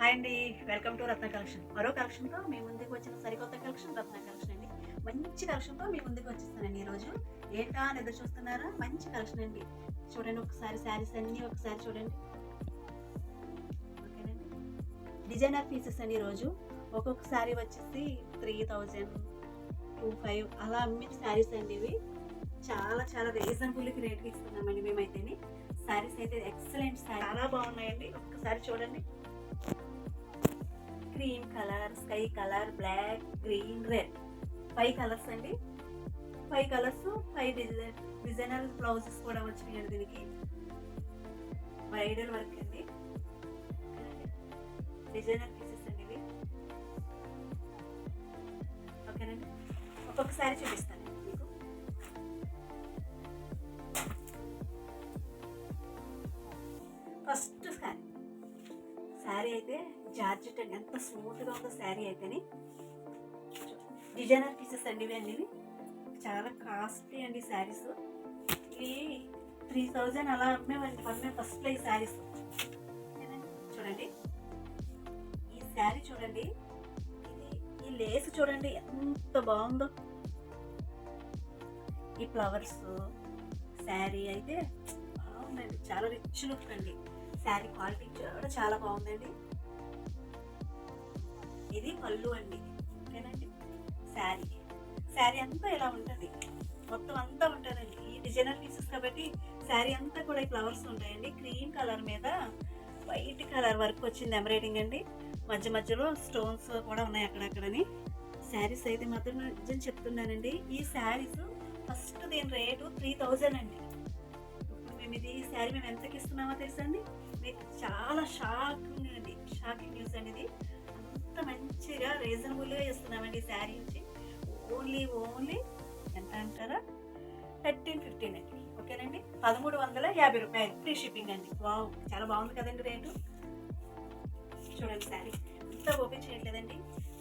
Hi అండి. Welcome to Ratna collection. మరో కలెక్షన్‌తో మీ ముందుకు వచ్చిన సరికొత్త కలెక్షన్ రత్న కలెక్షన్ అండి. మంచి కలెక్షన్‌తో మీ ముందుకు వచ్చేసానండి ఈరోజు. ఏంటా అని ఎదురు చూస్తున్నారా? మంచి కలెక్షన్ అండి. చూడండి ఒకసారి శారీస్ అన్నీ ఒకసారి చూడండి. ఓకేనండి. డిజైనర్ పీసెస్ అండి ఈరోజు. ఒక్కొక్క శారీ వచ్చేసి 3000, 25 అలా అమ్మిన శారీస్ అండి ఇవి. చాలా చాలా రీజనబుల్‌కి రేట్‌కి ఇస్తున్నామండి మేమైతేని. శారీస్ అయితే ఎక్సలెంట్ శారీ. చాలా బాగున్నాయండి. ఒక్కసారి చూడండి. Cream colour, sky colour, black, green, red 5 colours అండి. 5 కలర్స్, 5 డిజైనర్ బ్లౌజెస్ కూడా వచ్చినాయండి దీనికి. బ్రైడల్ వర్క్ అండి. డిజైనర్ పీసెస్ అండి ఇవి. ఓకేనండి. ఒక్కొక్కసారి చూపిస్తాను మీకు. ఫస్ట్ శారీ అయితే జార్జెట్ అండి. ఎంత స్మూత్గా ఉందో శారీ అయితేని. డిజైనర్ పీసెస్ అండి ఇవి అన్నీ. చాలా కాస్ట్లీ అండి శారీస్. ఇవి 3000 అలా అమ్మే ఫస్ట్లో ఈ శారీస్. చూడండి ఈ శారీ చూడండి. ఈ లేస్ చూడండి ఎంత బాగుందో. ఈ ఫ్లవర్స్ శారీ అయితే బాగుందండి. చాలా రిచ్ లుక్ అండి. శారీ క్వాలిటీ కూడా చాలా బాగుందండి. ఇది పళ్ళు అండి. ఓకేనండి. శారీ అంతా ఇలా ఉంటుంది. మొత్తం అంతా ఉంటుందండి. ఈ డిజైనర్ పీసెస్ కాబట్టి శారీ అంతా కూడా ఈ ఫ్లవర్స్ ఉంటాయండి. క్రీమ్ కలర్ మీద వైట్ కలర్ వర్క్ వచ్చింది, ఎంబ్రాయిడింగ్ అండి. మధ్య మధ్యలో స్టోన్స్ కూడా ఉన్నాయి అక్కడక్కడని. శారీస్ అయితే మాత్రం నిజం చెప్తున్నానండి. ఈ శారీస్ ఫస్ట్ దీని రేటు 3000 అండి. ఇప్పుడు మేము ఈ శారీ మేము ఎంతకి ఇస్తున్నామో తెలుసా అండి? మీకు చాలా షాకింగ్ న్యూస్ అండి ఇది. అంత మంచిగా రీజనబుల్గా ఇస్తున్నామండి ఈ శారీ నుంచి. ఓన్లీ ఎంత అంటారా, 1315 అండి. ఓకేనండి. 1350 రూపాయలు ఫ్రీ షిప్పింగ్ అండి. వావ్, చాలా బాగుంది కదండి రేటు. చూడండి శారీ అంతా ఓపెన్ చేయట్లేదండి.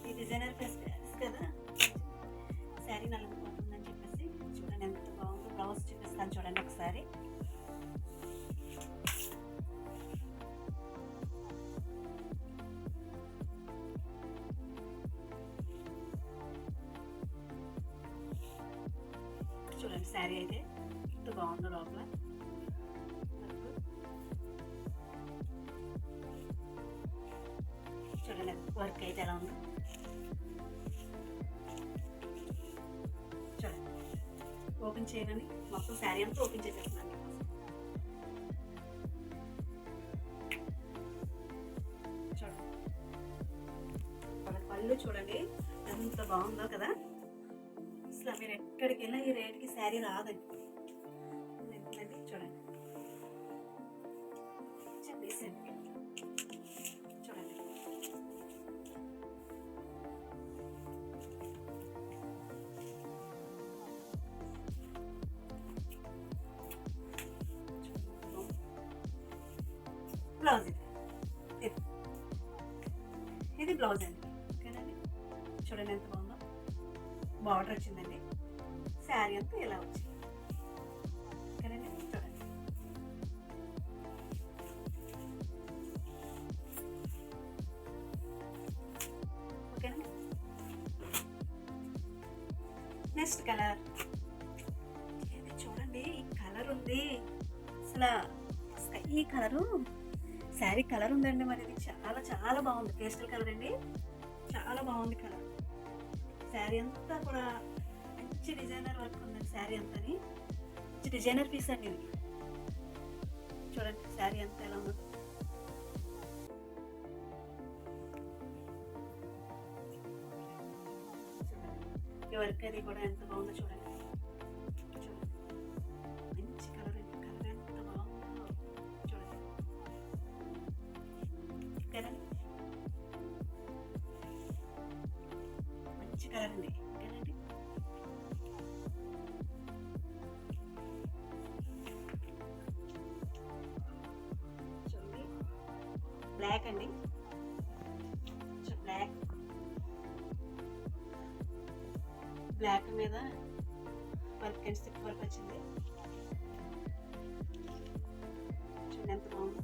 ఈ డిజైనర్ శారీస్ కదా, శారీ నలుగుపోతుందని చెప్పేసి చూడండి ఎంత బాగుందో. బ్లౌజ్ చూపిస్తాను చూడండి ఒకసారి. చూడండి శారీ అయితే ఎంత బాగుందో. లోపల చూడండి వర్క్ అయితే ఎలా ఉందో. చూడండి ఓపెన్ చేయగానే మొత్తం శారీ అంతా ఓపెన్ చేసేస్తున్నాను. చూడండి పళ్ళు చూడండి ఎంత బాగుందో కదా. అసలు మీరు ఎక్కడికి వెళ్ళినా ఈ రేట్కి శారీ రాదండి. చూడండి చెప్పేసండి. చూడండి బ్లౌజ్ ఇది బ్లౌజ్ అండి. ఓకేనండి. చూడండి ఎంత బాగుందో. బార్డర్ వచ్చిందండి. శారీ అంతా ఇలా వచ్చింది. ఓకేనండి. చూడండి ఓకేనండి. నెక్స్ట్ కలర్ ఇది చూడండి. ఈ కలర్ ఉంది అసలు. ఈ కలరు శారీ కలర్ ఉందండి. మరి ఇది చాలా చాలా బాగుంది. పేస్టల్ కలర్ అండి. చాలా బాగుంది కలర్. శారీ అంతా కూడా మంచి డిజైనర్ వర్క్ ఉందండి. శారీ అంతాని మంచి డిజైనర్ పీస్ అండి ఇది. చూడండి శారీ అంతా ఎలా ఉంది. ఈ వర్క్ అది కూడా ఎంత బాగుందో చూడండి. చూడండి మంచి కలర్ అండి. కలర్ ఎంత బాగుందో చూడండి. ఓకేనండి. మంచి కలర్ అండి. ఓకేనండి. చూడండి బ్లాక్ అండి. బ్లాక్ మీద వర్క్ అండ్ స్టిక్ వర్క్ వచ్చింది. చూడండి ఎంత బాగుంది.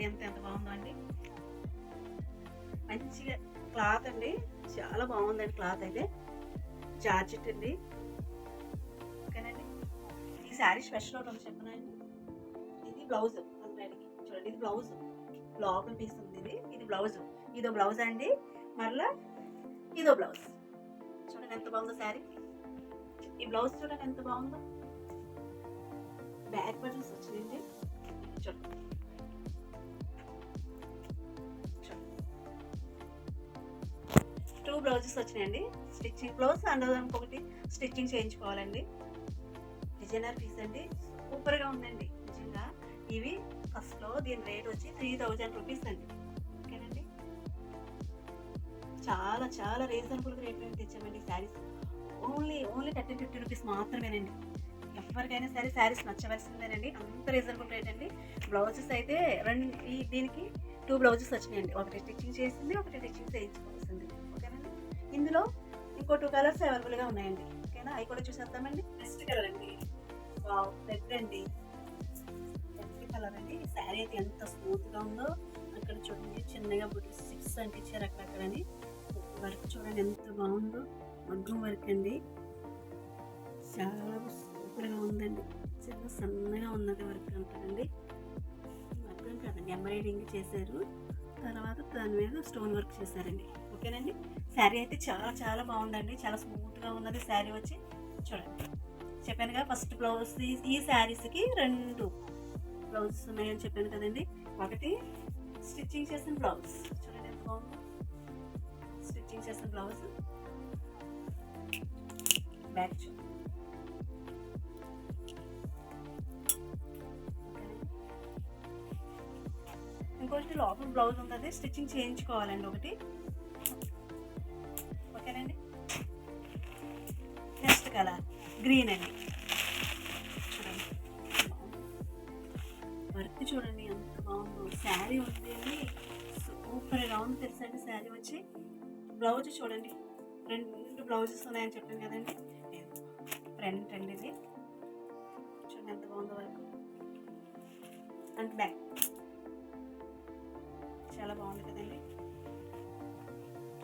శారీ అంతా ఎంత బాగుందో అండి. మంచిగా క్లాత్ అండి, చాలా బాగుందండి క్లాత్ అయితే. జార్జెట్ అండి, ఓకేనండి. ఈ శారీ స్పెషల్ ఒకటి ఉంది చెప్పనా అండి. ఇది బ్లౌజ్ అమ్మాయికి చూడండి, ఇది బ్లౌజ్ లోపల పీస్ ఉంది. ఇది బ్లౌజ్, ఇదో బ్లౌజ్ అండి, మరలా ఇదో బ్లౌజ్. చూడండి ఎంత బాగుందో శారీ. ఈ బ్లౌజ్ చూడండి ఎంత బాగుందో. బ్యాక్ బటన్స్ వచ్చినాయండి, చూడండి. 2 బ్లౌజెస్ వచ్చినాయండి. స్టిచ్చింగ్ బ్లౌజ్ అండ్ ఇంకొకటి స్టిచ్చింగ్ చేయించుకోవాలండి. డిజైనర్ పీస్ అండి, సూపర్గా ఉందండి నిజంగా. ఇవి ఫస్ట్లో దీని రేట్ వచ్చి 3000 రూపీస్ అండి, ఓకేనండి. చాలా చాలా రీజనబుల్గా రేట్ మేము తెచ్చామండి శారీస్. ఓన్లీ 30-50 రూపీస్ మాత్రమేనండి. ఎవరికైనా సరే శారీస్ నచ్చవలసిందేనండి, అంత రీజనబుల్ రేట్ అండి. బ్లౌజెస్ అయితే దీనికి 2 బ్లౌజెస్ వచ్చినాయండి. ఒకటి స్టిచ్చింగ్ చేసింది, ఒకటి స్టిచ్చింగ్ చేయించుకోవాల్సింది, ఓకేనండి. ఇందులో ఇంకో 2 కలర్స్ అవైలబుల్గా ఉన్నాయండి, ఓకేనా. అవి కూడా చూసేద్దామండి. నెక్స్ట్ కలర్ అండి, రెడ్ అండి, రెడ్ కలర్ అండి. శారీ అయితే ఎంత స్మూత్గా ఉందో. అక్కడ చూడండి చిన్నగా బుటీస్ 6 అంటించారు అక్కడక్కడని. వర్క్ చూడండి ఎంత బాగుందో, మగ్గం వర్క్ అండి, చాలా సూపర్గా ఉందండి. చిన్న సన్నగా ఉన్నది వర్క్ అంటారండి, మగ్గం కాదండి, ఎంబ్రాయిడింగ్ చేశారు. తర్వాత దాని మీద స్టోన్ వర్క్ చేశారండి, ఓకేనండి. శారీ అయితే చాలా చాలా బాగుందండి, చాలా స్మూత్గా ఉన్నది శారీ వచ్చి. చూడండి చెప్పానుగా ఫస్ట్ బ్లౌజ్, ఈ శారీస్కి 2 బ్లౌజెస్ ఉన్నాయని చెప్పాను కదండి. ఒకటి స్టిచ్చింగ్ చేసిన బ్లౌజ్, చూడండి ఎంత బాగుందో. స్టిచ్చింగ్ చేసిన బ్లౌజ్, బ్యాక్ చూడండి. ఇంకోటి లోపల బ్లౌజ్ ఉంది, స్టిచ్చింగ్ చేయించుకోవాలండి ఒకటి, ఓకేనండి. నెక్స్ట్ కలర్ గ్రీన్ అండి, చూడండి వర్క్ చూడండి ఎంత బాగుందో. శారీ ఉంది, సూపర్గా ఉంది తెలుసా అండి. శారీ వచ్చి బ్లౌజ్ చూడండి, 2 బ్లౌజెస్ ఉన్నాయని చెప్పాను కదండి. ఫ్రంట్ అండి ఇది, చూడండి ఎంత బాగుందో వర్క్. అండ్ బ్యాక్ చాలా బాగుంది కదండి.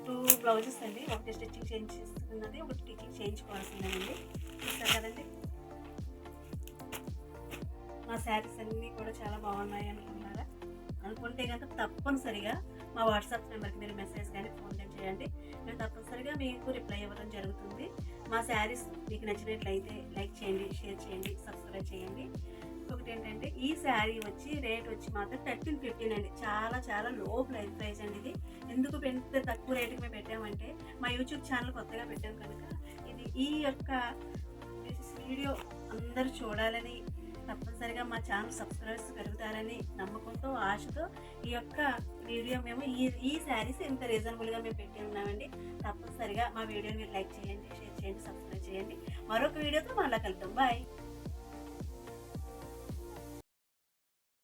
2 బ్లౌజెస్ అండి, ఒకటి స్టిచ్చింగ్ చేయించుకున్నది, ఒకటి స్టిచ్చింగ్ చేయించుకోవాల్సిందేనండి. చూస్తారు కదండి. మా శారీస్ అన్నీ కూడా చాలా బాగున్నాయి అనుకుంటే కనుక తప్పనిసరిగా మా వాట్సాప్ నెంబర్కి మీరు మెసేజ్ కానీ ఫోన్ కానీ చేయండి. మేము తప్పనిసరిగా మీకు రిప్లై ఇవ్వడం జరుగుతుంది. మా శారీస్ మీకు నచ్చినట్లయితే లైక్ చేయండి, షేర్ చేయండి, సబ్స్క్రైబ్ చేయండి. ఇంకొకటి ఏంటంటే ఈ శారీ వచ్చి రేట్ వచ్చి మాత్రం 13-15 అండి, చాలా చాలా లో ప్రైస్ అండి. ఇది ఎందుకు పెద్ద తక్కువ రేటుకి మేము పెట్టామంటే మా యూట్యూబ్ ఛానల్ కొత్తగా పెట్టాం కనుక ఈ యొక్క వీడియో అందరూ చూడాలని, తప్పనిసరిగా మా ఛానల్ సబ్స్క్రైబర్స్ పెరుగుతారని నమ్మకంతో, ఆశతో ఈ యొక్క వీడియో మేము ఈ శారీస్ ఇంత రీజనబుల్గా మేము పెట్టి ఉన్నామండి. తప్పనిసరిగా మా వీడియోని మీరు లైక్ చేయండి, షేర్ చేయండి, సబ్స్క్రైబ్ చేయండి. మరొక వీడియోతో మళ్ళీ కలుద్దాం. బాయ్.